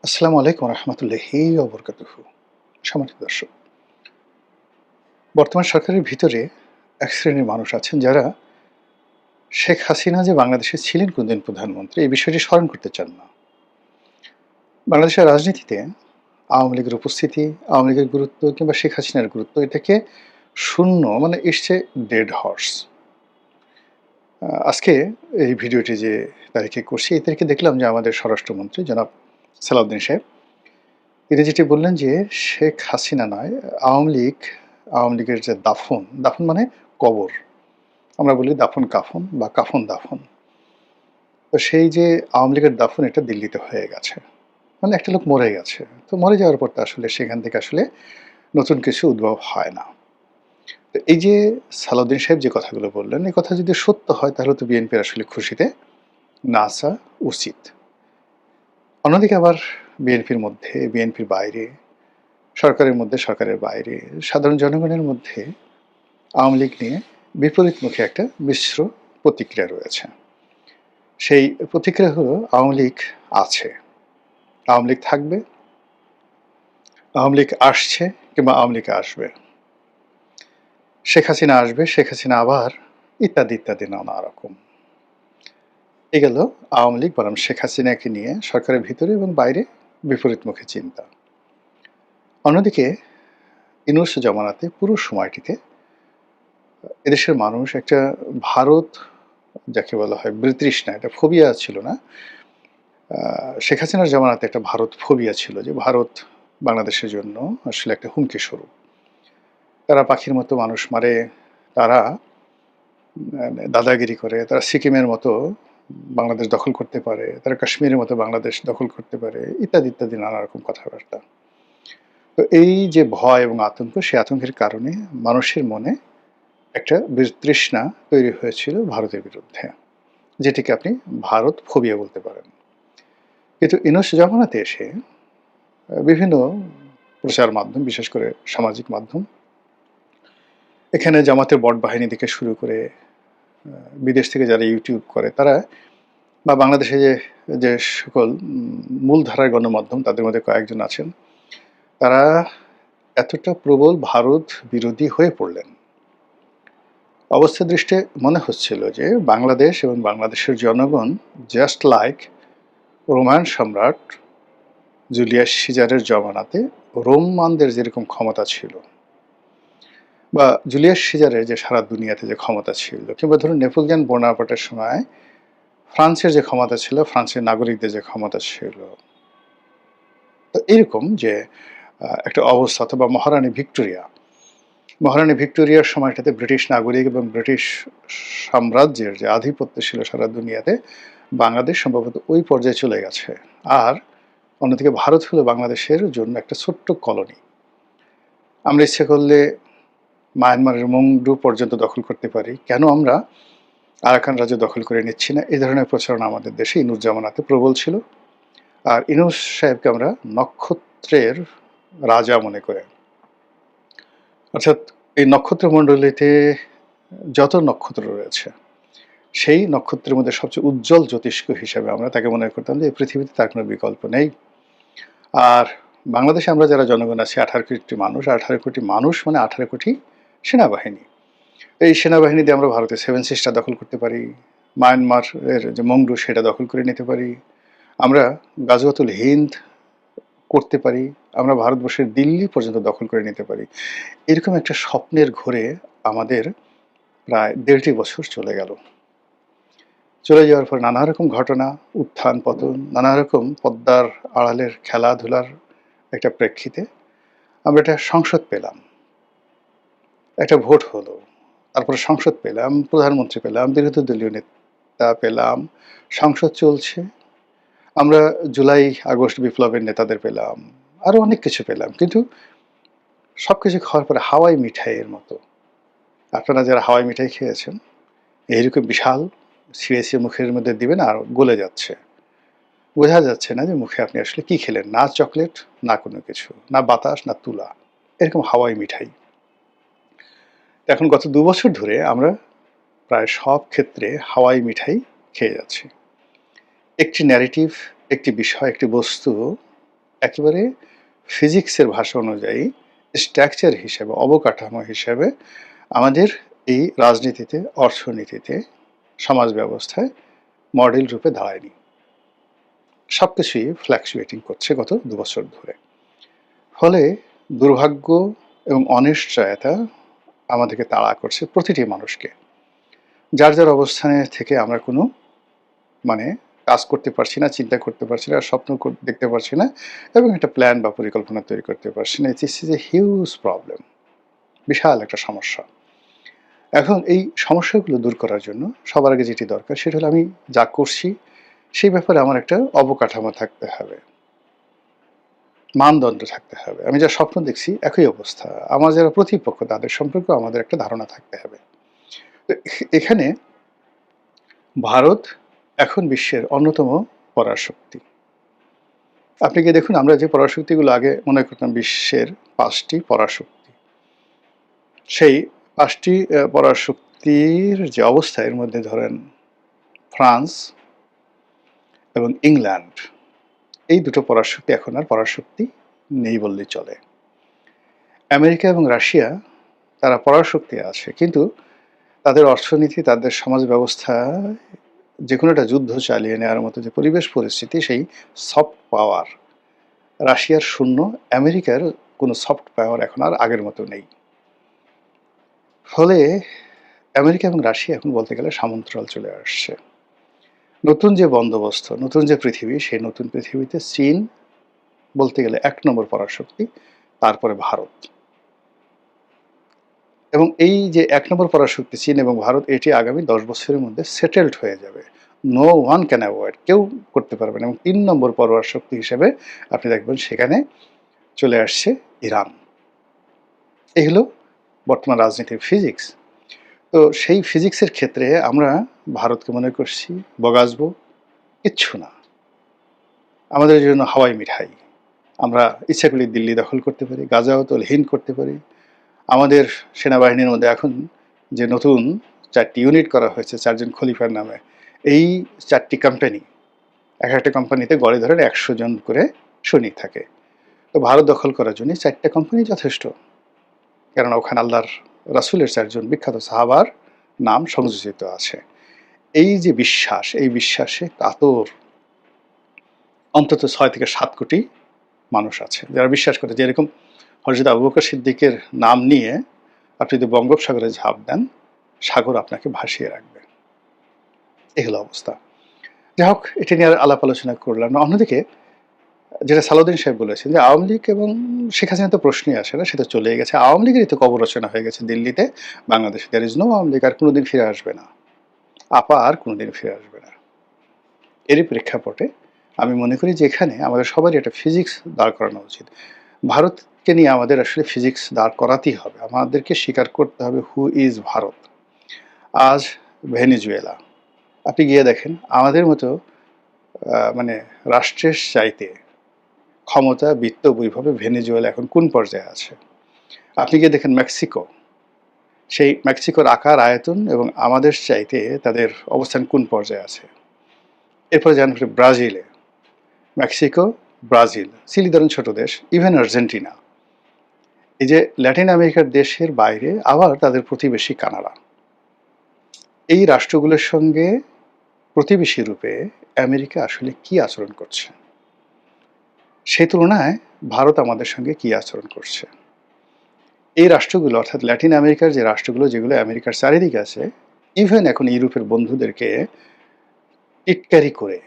আসসালামু আলাইকুম রহমতুল্লাহি ওয়া বারাকাতুহু। সম্মানিত দর্শক, বর্তমান সরকারের ভিতরে এক শ্রেণীর মানুষ আছেন যারা শেখ হাসিনা যে বাংলাদেশে ছিলেন কোনদিন প্রধানমন্ত্রী এই বিষয়টি স্মরণ করতে চান না। বাংলাদেশের রাজনীতিতে আওয়ামী লীগের উপস্থিতি, আওয়ামী লীগের গুরুত্ব কিংবা শেখ হাসিনার গুরুত্ব এটাকে শূন্য মানে ইটস এ ডেড হর্স। আজকে এই ভিডিওটি যে তারিখে করছি এই তারিখে দেখলাম যে আমাদের স্বরাষ্ট্রমন্ত্রী জনাব সালাউদ্দিন সাহেব তিনি যেটি বললেন যে শেখ হাসিনা নয়, আওয়ামী লীগ, আওয়ামী লীগের যে দাফন, দাফন মানে কবর। আমরা বলি দাফন কাফন বা কাফন দাফন। তো সেই যে আওয়ামী লীগের দাফন এটা দিল্লিতে হয়ে গেছে। মানে একটা লোক মরে গেছে। তো মরে যাওয়ার পর তো আসলে সেখান থেকে আসলে নতুন কিছু উদ্ভব হয় না। তো এই যে সালাউদ্দিন সাহেব যে কথাগুলো বললেন, এই কথা যদি সত্য হয় তাহলে তো বিএনপির আসলে খুশিতে নাচা উচিত। অন্যদিকে আবার বিএনপির মধ্যে, বিএনপির বাইরে, সরকারের মধ্যে, সরকারের বাইরে, সাধারণ জনগণের মধ্যে আওয়ামী লীগ নিয়ে বিপরীতমুখী একটা মিশ্র প্রতিক্রিয়া রয়েছে। সেই প্রতিক্রিয়া হলো আওয়ামী লীগ আছে, আওয়ামী লীগ থাকবে, আওয়ামী লীগ আসছে কিংবা আওয়ামী লীগ আসবে, শেখ হাসিনা আসবে, শেখ হাসিনা আবার ইত্যাদি ইত্যাদি নানা রকম। এ গেল আওয়ামী লীগ বনাম শেখ হাসিনাকে নিয়ে সরকারের ভিতরে এবং বাইরে বিপরীতমুখী চিন্তা। অন্যদিকে ইউনূস জমানাতে পুরো সময়টিতে এদেশের মানুষ একটা ভারত যাকে বলা হয় বিতৃষ্ণা, এটা ফোবিয়া ছিল না। শেখ হাসিনার জমানাতে একটা ভারত ফোবিয়া ছিল যে ভারত বাংলাদেশের জন্য আসলে একটা হুমকি স্বরূপ। তারা পাখির মতো মানুষ মারে, তারা দাদাগিরি করে, তারা সিকিমের মতো বাংলাদেশ দখল করতে পারে, তারা কাশ্মীরের মতো বাংলাদেশ দখল করতে পারে, ইত্যাদি ইত্যাদি নানা রকম কথাবার্তা। তো এই যে ভয় এবং আতঙ্ক, সেই আতঙ্কের কারণে মানুষের মনে একটা বিতৃষ্ণা তৈরি হয়েছিল ভারতের বিরুদ্ধে, যেটিকে আপনি ভারত ফোবিয়া বলতে পারেন। কিন্তু ইউনূস জমানাতে এসে বিভিন্ন প্রচার মাধ্যম, বিশেষ করে সামাজিক মাধ্যম, এখানে জামাতের বট বাহিনী থেকে শুরু করে বিদেশ থেকে যারা ইউটিউব করে তারা বা বাংলাদেশে যে সকল মূলধারার গণমাধ্যম তাদের মধ্যে কয়েকজন আছেন, তারা এতটা প্রবল ভারত বিরোধী হয়ে পড়লেন। অবস্থা দৃষ্টে মনে হচ্ছিল যে বাংলাদেশ এবং বাংলাদেশের জনগণ জাস্ট লাইক রোমান সম্রাট জুলিয়াস সিজারের জমানাতে রোমানদের যেরকম ক্ষমতা ছিল, বা জুলিয়াস সিজারের যে সারা দুনিয়াতে যে ক্ষমতা ছিল, কিংবা ধরুন নেপোলিয়ন বোনাপার্টের সময় ফ্রান্সের যে ক্ষমতা ছিল, ফ্রান্সের নাগরিকদের যে ক্ষমতা ছিল, তো এরকম যে একটা অবস্থা। অথবা মহারানী ভিক্টোরিয়ার সময়টাতে ব্রিটিশ নাগরিক এবং ব্রিটিশ সাম্রাজ্যের যে আধিপত্য ছিল সারা দুনিয়াতে, বাংলাদেশ সম্ভবত ওই পর্যায়ে চলে গেছে। আর অন্যদিকে ভারত হলো বাংলাদেশের জন্য একটা ছোট্ট কলোনি। আমরা ইচ্ছে করলে মায়ানমারের মুংডু পর্যন্ত দখল করতে পারি, কেন আমরা আরাকান রাজ্য দখল করে নিচ্ছি না? এই ধরনের প্রচারণা আমাদের দেশে ইনুস জামানাতে প্রবল ছিল। আর ইনুস সাহেবকে আমরা নক্ষত্রের রাজা মনে করে, অর্থাৎ এই নক্ষত্রমণ্ডলীতে যত নক্ষত্র রয়েছে সেই নক্ষত্রের মধ্যে সবচেয়ে উজ্জ্বল জ্যোতিষ্ক হিসাবে আমরা তাকে মনে করতাম যে এই পৃথিবীতে তার কোনো বিকল্প নেই। আর বাংলাদেশে আমরা যারা জনগণ আছি 18 কোটি মানুষ, 18 কোটি মানুষ মানে 18 কোটি সেনাবাহিনী। এই সেনাবাহিনী দিয়ে আমরা ভারতের সেভেন সিস্টার দখল করতে পারি, মায়ানমারের যে মংডু সেটা দখল করে নিতে পারি, আমরা গাজওয়াতুল হিন্দ করতে পারি, আমরা ভারতবর্ষের দিল্লি পর্যন্ত দখল করে নিতে পারি। এরকম একটা স্বপ্নের ঘোরে আমাদের প্রায় 1.5 বছর চলে গেল। চলে যাওয়ার পর নানা রকম ঘটনা, উত্থান পতন, নানা রকম পদ্মার আড়ালের খেলাধুলার একটা প্রেক্ষিতে আমরা একটা সংসদ পেলাম, একটা ভোট হলো, তারপরে সংসদ পেলাম, প্রধানমন্ত্রী পেলাম, বিরোধী দলীয় নেতা পেলাম, সংসদ চলছে, আমরা জুলাই আগস্ট বিপ্লবের নেতাদের পেলাম, আরও অনেক কিছু পেলাম। কিন্তু সব কিছু খাওয়ার পরে হাওয়াই মিঠাইয়ের মতো, আপনারা যারা হাওয়াই মিঠাই খেয়েছেন, এইরকম বিশাল ছিঁড়ে ছিঁড়ে মুখের মধ্যে দিবেন আর গলে যাচ্ছে, বোঝা যাচ্ছে না যে মুখে আপনি আসলে কি খেলেন, না চকলেট, না কোনো কিছু, না বাতাস, না তুলা, এরকম হাওয়াই মিঠাই। এখন গত 2 বছর ধরে আমরা প্রায় সব ক্ষেত্রে হাওয়াই মিঠাই খেয়ে যাচ্ছি। একটি ন্যারেটিভ, একটি বিষয়, একটি বস্তু একেবারে ফিজিক্সের ভাষা অনুযায়ী স্ট্রাকচার হিসেবে, অবকাঠামো হিসেবে আমাদের এই রাজনীতিতে, অর্থনীতিতে, সমাজ ব্যবস্থায় মডেল রূপে দাঁড়ায়নি। সবকিছুই ফ্ল্যাকচুয়েটিং করছে গত ২ বছর ধরে। ফলে দুর্ভাগ্য এবং অনিশ্চয়তা আমাদেরকে তাড়া করছে, প্রতিটি মানুষকে। যার যার অবস্থানে থেকে আমরা কোনো মানে কাজ করতে পারছি না, চিন্তা করতে পারছি না, স্বপ্ন দেখতে পারছি না, এবং একটা প্ল্যান বা পরিকল্পনা তৈরি করতে পারছি না। This is a huge problem, বিশাল একটা সমস্যা। এখন এই সমস্যাগুলো দূর করার জন্য সবার আগে যেটি দরকার সেটা হলো আমি যা করছি সেই ব্যাপারে আমার একটা অবকাঠামো থাকতে হবে, মানদণ্ড থাকতে হবে। আমি যা স্বপ্ন দেখছি একই অবস্থা, আমার যারা প্রতিপক্ষ তাদের সম্পর্কে আমাদের একটা ধারণা থাকতে হবে। তো এখানে ভারত এখন বিশ্বের অন্যতম পরাশক্তি। আপনি কি দেখুন, আমরা যে পরাশক্তিগুলো আগে মনে করতাম বিশ্বের 5টি পরাশক্তি, সেই 5টি পরাশক্তির যে অবস্থা, এর মধ্যে ধরেন ফ্রান্স এবং ইংল্যান্ড, এই দুটো পরাশক্তি এখন আর পরাশক্তি নেই বললেই চলে। আমেরিকা এবং রাশিয়া তারা পরাশক্তি আছে, কিন্তু তাদের অর্থনীতি, তাদের সমাজ ব্যবস্থা, যে কোনো একটা যুদ্ধ চালিয়ে নেওয়ার মতো যে পরিবেশ পরিস্থিতি, সেই সফট পাওয়ার রাশিয়ার শূন্য, আমেরিকার কোনো সফট পাওয়ার এখন আর আগের মতো নেই। ফলে আমেরিকা এবং রাশিয়া এখন বলতে গেলে সামন্তরাল চলে আসছে। নতুন যে বন্দোবস্ত, নতুন যে পৃথিবী, সেই নতুন পৃথিবীতে চীন বলতে গেলে 1 নম্বর পরাশক্তি, তারপরে ভারত। এবং এই যে 1 নম্বর পরাশক্তি চীন এবং ভারত, এটি আগামী 10 বছরের মধ্যে সেটেলড হয়ে যাবে। নো ওয়ান ক্যান অ্যাভয়েড, কেউ করতে পারবে না। এবং 3 নম্বর পরাশক্তি হিসেবে আপনি দেখবেন সেখানে চলে আসছে ইরান। এই হলো বর্তমান রাজনীতির ফিজিক্স। তো সেই ফিজিক্সের ক্ষেত্রে আমরা ভারতকে মনে করছি বগাসবো, কিচ্ছু না। আমাদের জন্য হাওয়াই মিঠাই। আমরা ইচ্ছা করলে দিল্লি দখল করতে পারি, গাজাওতল হিন্দ করতে পারি। আমাদের সেনাবাহিনীর মধ্যে এখন যে নতুন 4টি ইউনিট করা হয়েছে 4 জন খলিফার নামে, এই 4টি কোম্পানি, এক একটা কোম্পানিতে গড়ে ধরেন 100 জন করে সৈনিক থাকে। তো ভারত দখল করার জন্য 4টা কোম্পানি যথেষ্ট, কেননা ওখানে আল্লাহর রাসূলের 4 জন বিখ্যাত সাহাবার নাম সংযোজিত আছে। এই যে বিশ্বাস, এই বিশ্বাসে কাতর অন্তত 6 থেকে 7 কোটি মানুষ আছে যারা বিশ্বাস করে যে এরকম হযরত আবু বকর সিদ্দিকের নাম নিয়ে আপনি যদি বঙ্গোপসাগরে ঝাঁপ দেন, সাগর আপনাকে ভাসিয়ে রাখবে। এই হলো অবস্থা। যাই হোক, এটা নিয়ে আর আলাপ আলোচনা করলাম না। অন্যদিকে যেটা সালাউদ্দিন সাহেব বলেছেন যে আওয়ামী লীগ এবং শেখ হাসিনা তো প্রশ্নই আসে না, সেটা চলেই গেছে। আওয়ামী লীগেরই তো কবর রচনা হয়ে গেছে দিল্লিতে, বাংলাদেশে। There is no Awami League, আর কোনোদিন ফিরে আসবে না। আপা আর কোনোদিন ফিরে আসবে না। এরই প্রেক্ষাপটে আমি মনে করি যে এখানে আমাদের সবারই একটা ফিজিক্স দাঁড় করানো উচিত। ভারতকে নিয়ে আমাদের আসলে ফিজিক্স দাঁড় করাতেই হবে। আমাদেরকে স্বীকার করতে হবে হু ইজ ভারত। আজ ভেনেজুয়েলা, আপনি গিয়ে দেখেন আমাদের মতো মানে রাষ্ট্রের চাইতে ক্ষমতা, বিত্ত, বৈভবে ভেনেজুয়েলা এখন কোন পর্যায়ে আছে। আপনি গিয়ে দেখেন মেক্সিকো, সেই মেক্সিকোর আকার, আয়তন এবং আমাদের চাইতে তাদের অবস্থান কোন পর্যায়ে আছে। এরপরে যান ব্রাজিলে, মেক্সিকো, ব্রাজিল, চিলি ধরেন ছোট দেশ, ইভেন আর্জেন্টিনা। এই যে ল্যাটিন আমেরিকার দেশের বাইরে আবার তাদের প্রতিবেশী কানাডা। এই রাষ্ট্রগুলোর সঙ্গে প্রতিবেশী রূপে আমেরিকা আসলে কি আচরণ করছে, সেই তুলনায় ভারত আমাদের সঙ্গে কি আচরণ করছে। এই রাষ্ট্রগুলো, অর্থাৎ ল্যাটিন আমেরিকার যে রাষ্ট্রগুলো যেগুলো আমেরিকার চারিদিকে আছে, ইভেন এখন ইউরোপের বন্ধুদেরকে টিটকারি করে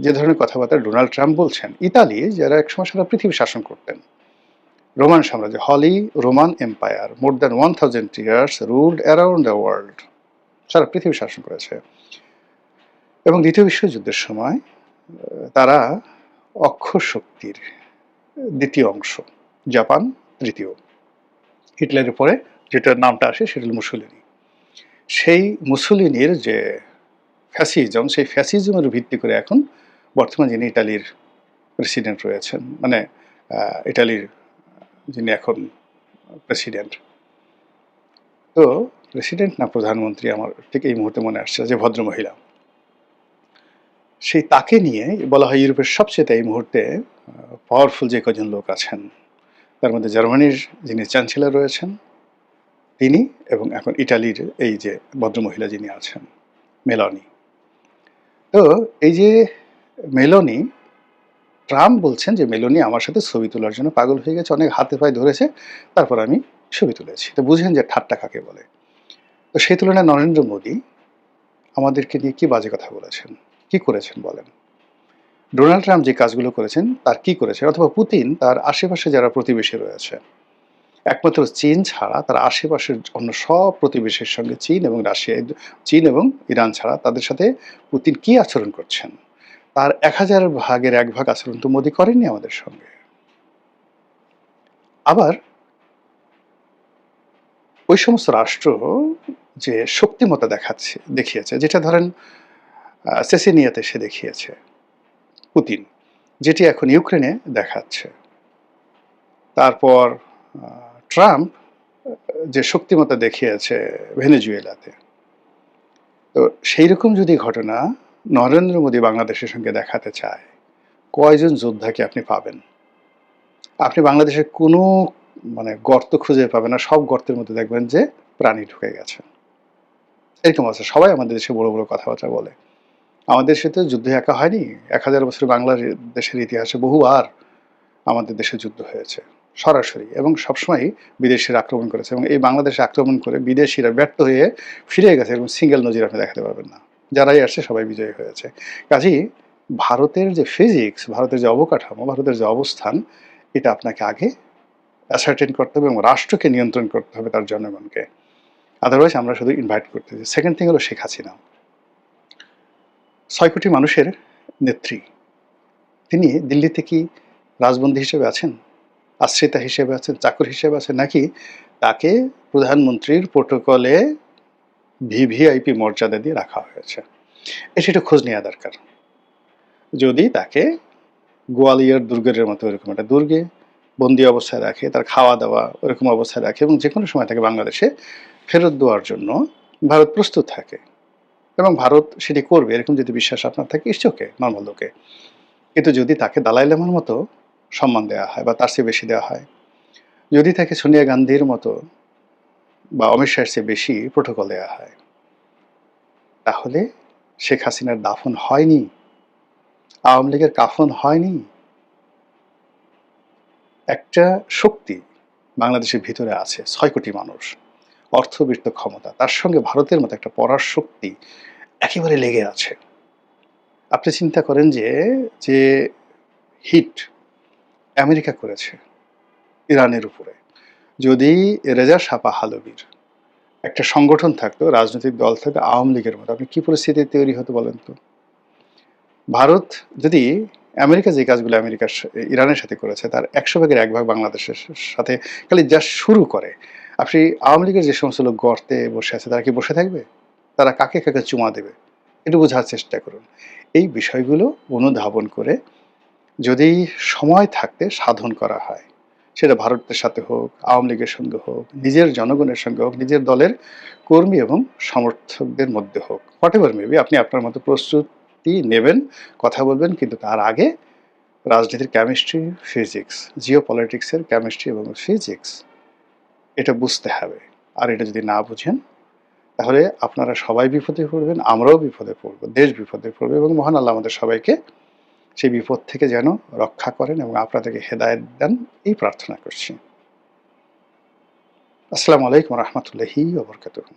যে ধরনের কথাবার্তা ডোনাল্ড ট্রাম্প বলছেন, ইতালি যারা একসময় সারা পৃথিবী শাসন করতেন, রোমান সাম্রাজ্য, holy Roman empire, more than 1000 years ruled around the world, সারা পৃথিবী শাসন করেছে। এবং দ্বিতীয় বিশ্বযুদ্ধের সময় তারা অক্ষর শক্তির দ্বিতীয় অংশ, জাপান তৃতীয়, হিটলারের পরে যেটার নামটা আসে সেটা হল মুসোলিনি। সেই মুসোলিনির যে ফ্যাসিজম, সেই ফ্যাসিজমের ভিত্তি করে এখন বর্তমান যিনি ইটালির প্রেসিডেন্ট রয়েছেন, মানে ইটালির যিনি এখন প্রেসিডেন্ট, তো প্রেসিডেন্ট না প্রধানমন্ত্রী আমার ঠিক এই মুহূর্তে মনে আসছে, যে ভদ্রমহিলা, সেই তাকে নিয়ে বলা হয় ইউরোপের সবচেয়ে এই মুহূর্তে পাওয়ারফুল যে কজন লোক আছেন, তার মধ্যে জার্মানির যিনি চ্যান্সেলর রয়েছেন তিনি, এবং এখন ইটালির এই যে ভদ্রমহিলা যিনি আছেন মেলানি। তো এই যে মেলোনি, ট্রাম্প বলছেন যে মেলোনি আমার সাথে ছবি তোলার জন্য পাগল হয়ে গেছে, অনেক হাতে পায়ে ধরেছে, তারপর আমি ছবি তুলেছি। তো বুঝেন যে ঠাট্টা কাকে বলে। তো সেই তুলনায় নরেন্দ্র মোদী আমাদেরকে নিয়ে কি বাজে কথা বলেছেন, কি করেছেন বলেন? ডোনাল্ড ট্রাম্প যে কাজগুলো করেছেন তার কি করেছেন, অথবা পুতিন তার আশেপাশে যারা প্রতিবেশী রয়েছে, একমাত্র চীন ছাড়া তার আশেপাশের অন্য সব প্রতিবেশীর সঙ্গে চীন এবং ইরান ছাড়া তাদের সাথে পুতিন কি আচরণ করছেন, তার 1000 ভাগের 1 ভাগ আচরণ তো মোদী করেননি আমাদের সঙ্গে। আবার ওই সমস্ত রাষ্ট্র যে শক্তিমত্তা দেখিয়েছে, যেটা ধরেন চেচেনিয়াতে সে দেখিয়েছে পুতিন, যেটি এখন ইউক্রেনে দেখাচ্ছে। তারপর ট্রাম্প যে শক্তিমত্তা দেখিয়েছে ভেনেজুয়েলাতে। তো সেই রকম যদি ঘটনা নরেন্দ্র মোদী বাংলাদেশের সঙ্গে দেখাতে চায়, কয়জন যোদ্ধাকে আপনি পাবেন? আপনি বাংলাদেশের কোনো গর্ত খুঁজে পাবেন না, সব গর্তের মধ্যে দেখবেন যে প্রাণী ঢুকে গেছে। এরকম আছে, সবাই আমাদের দেশে বড় বড় কথাবার্তা বলে। আমাদের দেশে তো যুদ্ধ একা হয়নি, 1000 বছর বাংলাদেশের ইতিহাসে বহুবার আমাদের দেশে যুদ্ধ হয়েছে সরাসরি, এবং সবসময় বিদেশিরা আক্রমণ করেছে, এবং এই বাংলাদেশে আক্রমণ করে বিদেশিরা ব্যর্থ হয়ে ফিরে গেছে, এরকম সিঙ্গেল নজির আপনি দেখাতে পারবেন না। যারাই আসছে সবাই বিজয়ী হয়েছে। কাজেই ভারতের যে ফিজিক্স, ভারতের যে অবকাঠামো, ভারতের যে অবস্থান, এটা আপনাকে আগে অ্যাসার্টেন করতে হবে এবং রাষ্ট্রকে নিয়ন্ত্রণ করতে হবে, তার জনগণকে। আদারওয়াইজ আমরা শুধু ইনভাইট করতেছি। সেকেন্ড থিং হলো শেখ হাসিনা, 6 কোটি মানুষের নেত্রী। তিনি দিল্লিতে কি রাজবন্দী হিসেবে আছেন, আশ্রিতা হিসেবে আছেন, চাকর হিসেবে আছেন, নাকি তাকে প্রধানমন্ত্রীর প্রোটোকলে ভিভিআইপি মর্যাদা দিয়ে রাখা হয়েছে? সেটা খোঁজ নেওয়া দরকার। যদি তাকে গোয়ালিয়র দুর্গের মতো এরকম একটা দুর্গে বন্দি অবস্থায় রাখে, তার খাওয়া দাওয়া ওরকম অবস্থায় রাখে, এবং যে কোনো সময় তাকে বাংলাদেশে ফেরত দেওয়ার জন্য ভারত প্রস্তুত থাকে, এবং ভারত সেটি করবে, এরকম যদি বিশ্বাস আপনার থাকে, ইটস ওকে, নর্মাল লোকে। কিন্তু যদি তাকে দালাই লামার মতো সম্মান দেওয়া হয় বা তার চেয়ে বেশি দেওয়া হয়, যদি তাকে সোনিয়া গান্ধীর মতো বা অমিত শাহের চেয়ে বেশি প্রোটোকল দেওয়া হয়, তাহলে শেখ হাসিনার দাফন হয়নি, আওয়ামী লীগের কাফন হয়নি। একটা শক্তি বাংলাদেশের ভিতরে আছে, 6 কোটি মানুষ, অর্থবিত্ত ক্ষমতা, তার সঙ্গে ভারতের মতো একটা পরার শক্তি একেবারে লেগে আছে। আপনি চিন্তা করেন যে যে হিট আমেরিকা করেছে ইরানের উপরে, যদি রেজা শাহ পাহলভীর একটা সংগঠন থাকতো, রাজনৈতিক দল থাকতো আওয়ামী লীগের মতো, আপনি কি পরিস্থিতি তৈরি হতো বলেন তো? ভারত যদি আমেরিকা যে কাজগুলো ইরানের সাথে করেছে, তার 100 ভাগের 1 ভাগ বাংলাদেশের সাথে খালি জাস্ট শুরু করে, আপনি আওয়ামী লীগের যে সমস্ত লোক গর্তে বসে আছে, তারা কি বসে থাকবে? তারা কাকে কাকে চুমা দেবে? একটু বোঝার চেষ্টা করুন। এই বিষয়গুলো অনুধাবন করে যদি সময় থাকতে সাধন করা হয়, সেটা ভারতের সাথে হোক, আওয়ামী লীগের সঙ্গে হোক, নিজের জনগণের সঙ্গে হোক, নিজের দলের কর্মী এবং সমর্থকদের মধ্যে হোক, হোয়াট এভার মেবি, আপনি আপনার মতো প্রস্তুতি নেবেন, কথা বলবেন, কিন্তু তার আগে রাজনীতির কেমিস্ট্রি, ফিজিক্স, জিও পলিটিক্সের কেমিস্ট্রি এবং ফিজিক্স, এটা বুঝতে হবে। আর এটা যদি না বুঝেন, তাহলে আপনারা সবাই বিপদে পড়বেন, আমরাও বিপদে পড়ব, দেশ বিপদে পড়বে, এবং মহান আল্লাহ আমাদের সবাইকে সেই বিপদ থেকে যেন রক্ষা করেন এবং আপনাদেরকে হেদায়েত দেন, এই প্রার্থনা করছি। আসসালামু আলাইকুম ওয়া রাহমাতুল্লাহি ওয়া বারাকাতুহু।